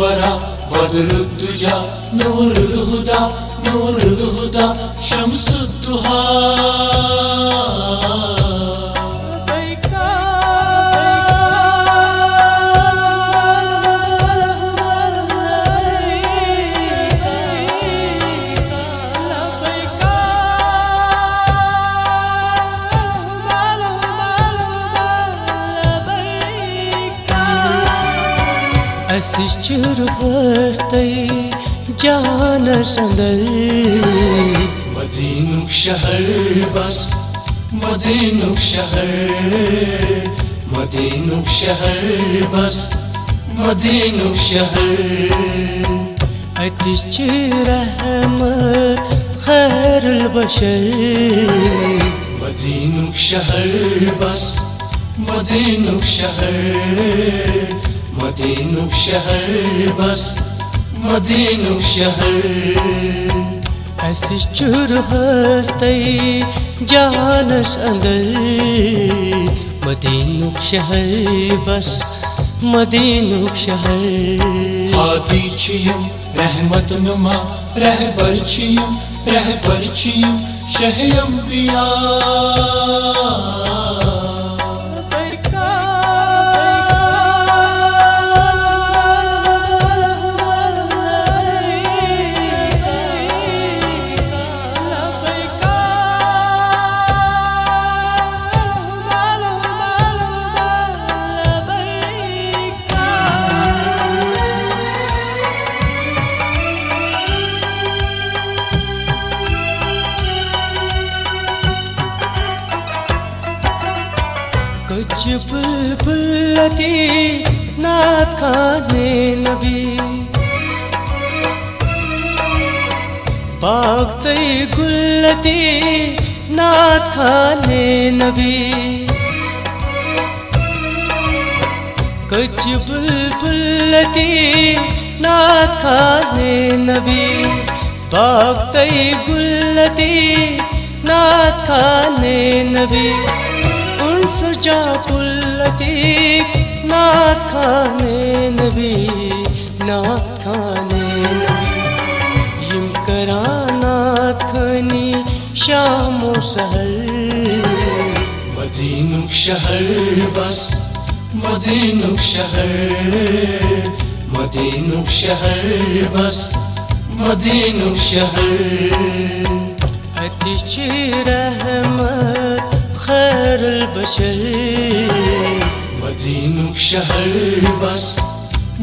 वरा बदरुद्दुजा नूरुल हुदा शम्सुद्दुहा Asistir hastay janas andar Madinuk şehir bas Madinuk şehir Madinuk şehir bas Madinuk şehir Atistir rahmat khairul bashar Madinuk şehir bas Madinuk şehir Madinuk şehir bas Madinuk şehir Asistir hastay janas andar Madinuk şehir bas Madinuk şehir Hadiçiyim rahmet numa Rehberçiyim Şeh-i Enbiya कुछ बुलबुल लती नात खाने नबी बागते गुल्लती नात खाने नबी कुछ बुलबुल लती नात खाने नबी बागते गुल्लती नात खाने नबी सजा पुल्लती नात खाने नबी नात खाने नबी यम करा नात खानी शामो सहर Madinuk şehir bas Madinuk şehir Madinuk şehir bas Madinuk şehir Atistir rahmat khairul bashar Madinuk şehir bas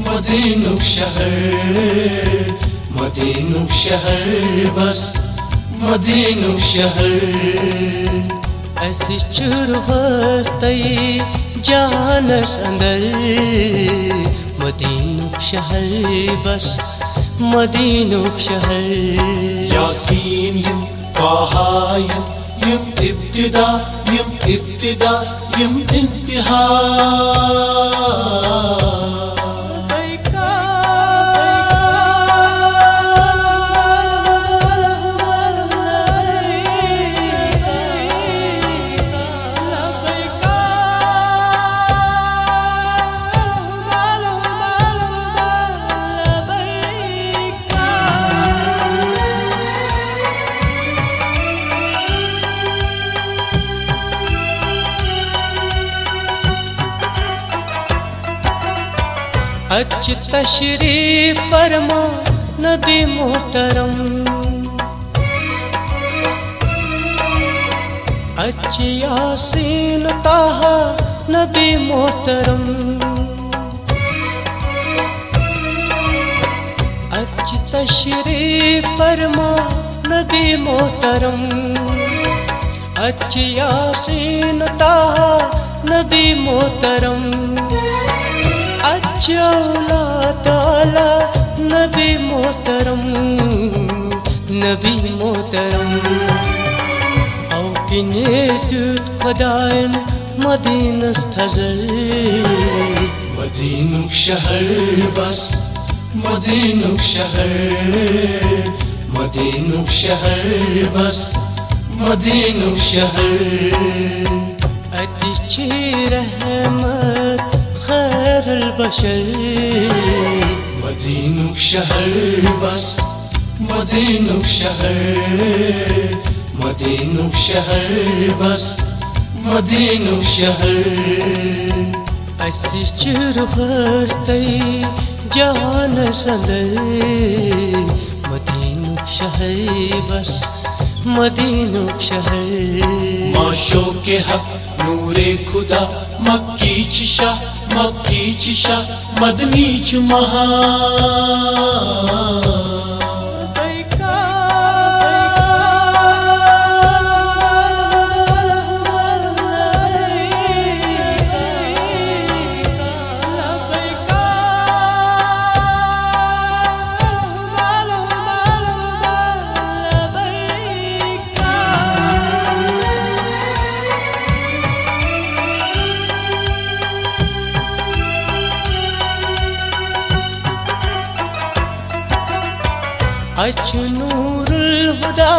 Madinuk şehir Madinuk şehir bas Madinuk şehir Asistir hastay janas andar Madinuk şehir bas Madinuk şehir Yasin'yim Taha'yım Yım ibtida yım intiha अच तशरीफ फरमा नबी मोहतरम अच यासीन ताहा नबी मोहतरम अच तशरीफ फरमा नबी मोहतरम अच यासीन ताहा नबी मोहतरम अच्छा ताला नबी मोहतरम नबी मोहतरम औ किने tut खुदायन मदीनस थजर Madinuk şehir bas Madinuk şehir Madinuk şehir bas Madinuk şehir अतिची रहमत खैरुल बशर मदीनुक शहर बस मदीनुक शहर मदीनुक शहर बस मदीनुक शहर असिचुर हस्तई जान संदर मदीनुक शहर बस मदीनुक शहर माशो के हक नूरे खुदा मक्की छिशा मदनी महा अच नूरुल हुदा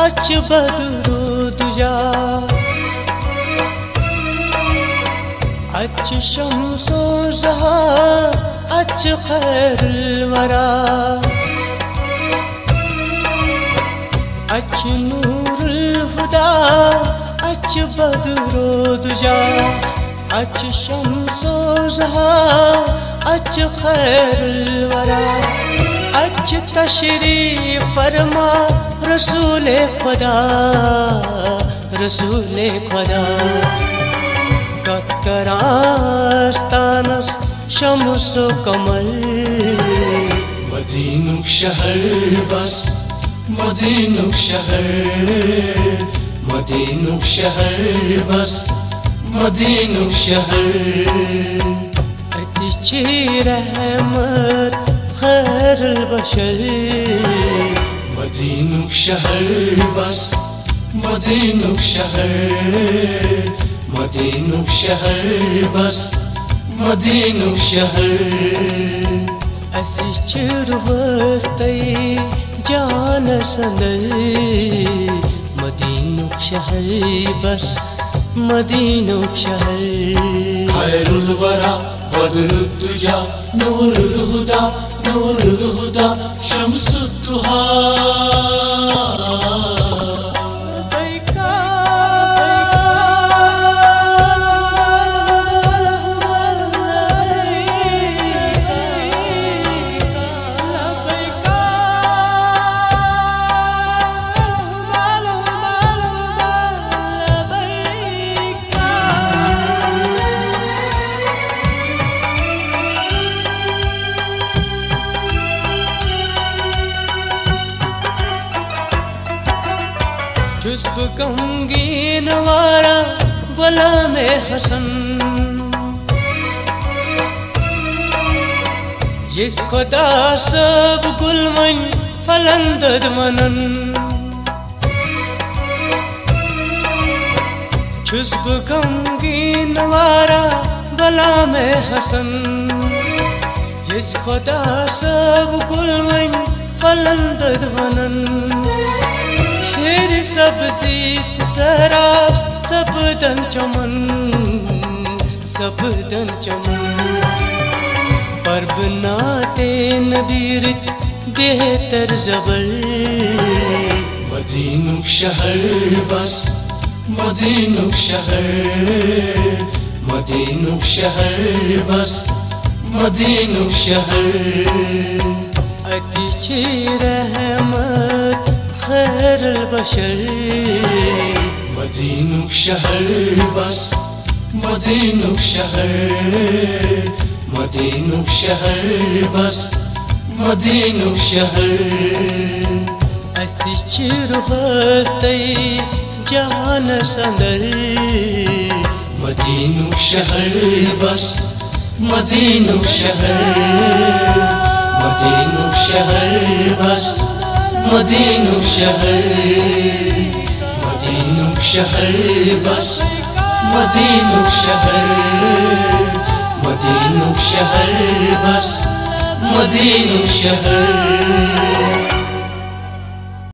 अच बदरो दुजा अच शम्सो ज़हा अच खैरुल वरा अच नूरुल हुदा अच बदरो दुजा अच शम्सो ज़हा अच खैरुल वरा अच तशरीफ फरमा रसूल खुदा कतरास्तानस शम्स कमल मदीनुक शहर बस मदीनुक शहर मदीनुक शहर बस मदीनुक शहर अतिची रहमत खैर बशर मदीनुक शहर बस मदीनुक शहर मदीनुक शहर बस मदीनुक शहर असिचुर हस्तई जान संदर मदीनुक शहर बस मदीनुक शहर खैरुल वरा बदरुद दुजा नूरुल हुदा शम्सुद दुहा जुज़्ब गमगीन वारा गुलाम हसन जिस खुदा सब गुलमन फलंदद मनन जुज़्ब गमगीन वारा गुलाम हसन जिस खुदा सब गुलमन फलंदद मनन शेर सब्ज़ीत सराब सबदन चमन पर बनाते नबीरत बेहतर जबल मदीनुक शहर बस मदीनुक शहर मदीनुक शहर बस मदीनुक शहर अतिची रहमत खैरुल बशर मदीनुक शहर बस मदीनुक शहर मदीनुक शहर बस मदीनुक शहर असिचुर हस्तई जान संदर मदीनुक शहर बस मदीनुक शहर मदीनुक शहर बस मदीनुक शहर मदीनुक शहर बस मदीनुक शहर मदीनुक शहर बस मदीनुक शहर